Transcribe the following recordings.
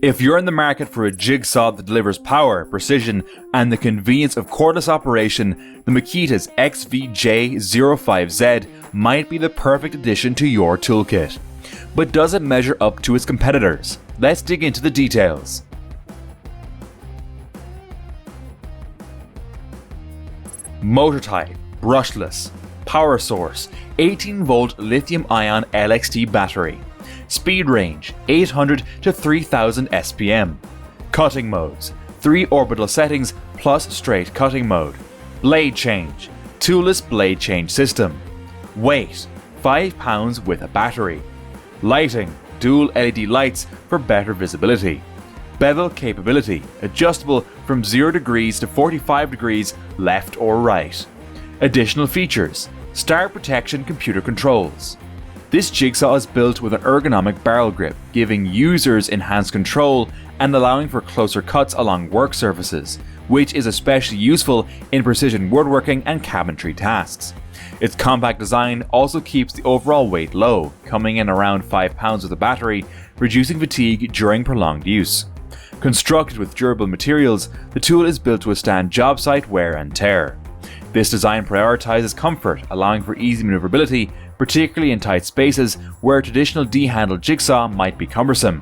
If you're in the market for a jigsaw that delivers power, precision, and the convenience of cordless operation, the Makita XVJ05Z might be the perfect addition to your toolkit. But does it measure up to its competitors? Let's dig into the details. Motor type, brushless. Power source, 18-volt lithium-ion LXT battery. Speed range, 800 to 3000 SPM. Cutting modes, 3 orbital settings plus straight cutting mode. Blade change, toolless blade change system. Weight, 5 pounds with a battery. Lighting, dual LED lights for better visibility. Bevel capability, adjustable from 0 degrees to 45 degrees left or right. Additional features, star protection computer controls. This jigsaw is built with an ergonomic barrel grip, giving users enhanced control and allowing for closer cuts along work surfaces, which is especially useful in precision woodworking and cabinetry tasks. Its compact design also keeps the overall weight low, coming in around 5 pounds with a battery, reducing fatigue during prolonged use. Constructed with durable materials, the tool is built to withstand job site wear and tear. This design prioritizes comfort, allowing for easy maneuverability, particularly in tight spaces where a traditional D-handled jigsaw might be cumbersome.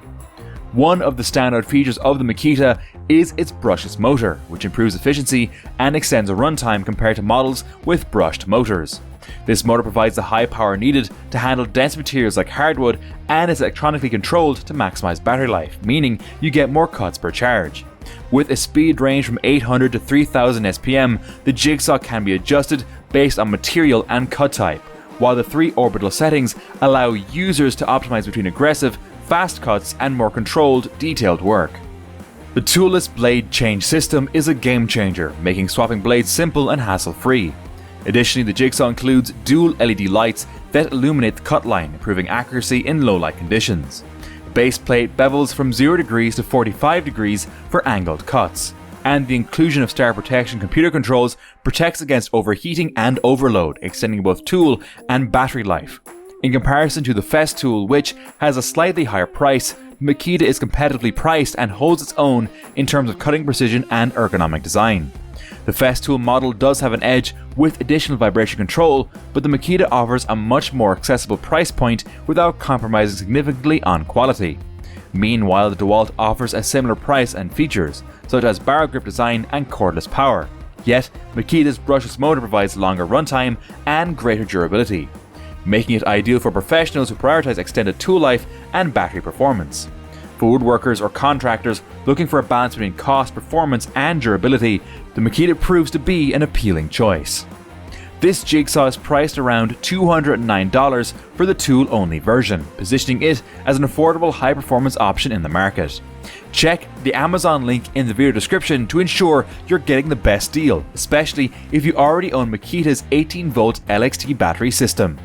One of the standout features of the Makita is its brushless motor, which improves efficiency and extends a runtime compared to models with brushed motors. This motor provides the high power needed to handle dense materials like hardwood and is electronically controlled to maximize battery life, meaning you get more cuts per charge. With a speed range from 800 to 3000 SPM, the jigsaw can be adjusted based on material and cut type, while the 3 orbital settings allow users to optimize between aggressive, fast cuts and more controlled, detailed work. The toolless blade change system is a game changer, making swapping blades simple and hassle-free. Additionally, the jigsaw includes dual LED lights that illuminate the cut line, improving accuracy in low light conditions. Base plate bevels from 0 degrees to 45 degrees for angled cuts, and the inclusion of star protection computer controls protects against overheating and overload, extending both tool and battery life. In comparison to the Festool, which has a slightly higher price, Makita is competitively priced and holds its own in terms of cutting precision and ergonomic design. The Festool model does have an edge with additional vibration control, but the Makita offers a much more accessible price point without compromising significantly on quality. Meanwhile, the DeWalt offers a similar price and features, such as barrel grip design and cordless power. Yet, Makita's brushless motor provides longer runtime and greater durability, making it ideal for professionals who prioritize extended tool life and battery performance. For woodworkers or contractors looking for a balance between cost, performance, and durability, the Makita proves to be an appealing choice. This jigsaw is priced around $209 for the tool-only version, positioning it as an affordable high-performance option in the market. Check the Amazon link in the video description to ensure you're getting the best deal, especially if you already own Makita's 18-volt LXT battery system.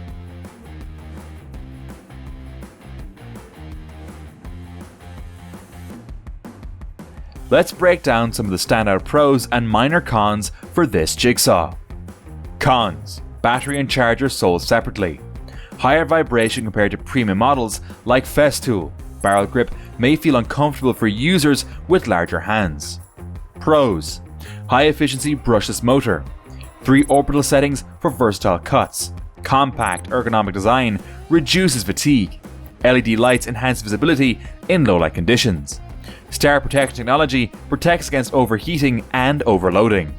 Let's break down some of the standout pros and minor cons for this jigsaw. Cons: battery and charger sold separately. Higher vibration compared to premium models like Festool. Barrel grip may feel uncomfortable for users with larger hands. Pros: high efficiency brushless motor. 3 orbital settings for versatile cuts. Compact ergonomic design reduces fatigue. LED lights enhance visibility in low light conditions. Star protection technology protects against overheating and overloading.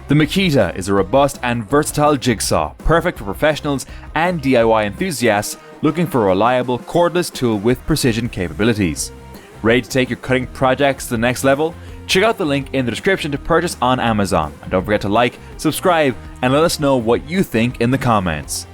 The Makita is a robust and versatile jigsaw, perfect for professionals and DIY enthusiasts looking for a reliable cordless tool with precision capabilities. Ready to take your cutting projects to the next level? Check out the link in the description to purchase on Amazon, and don't forget to like, subscribe, and let us know what you think in the comments.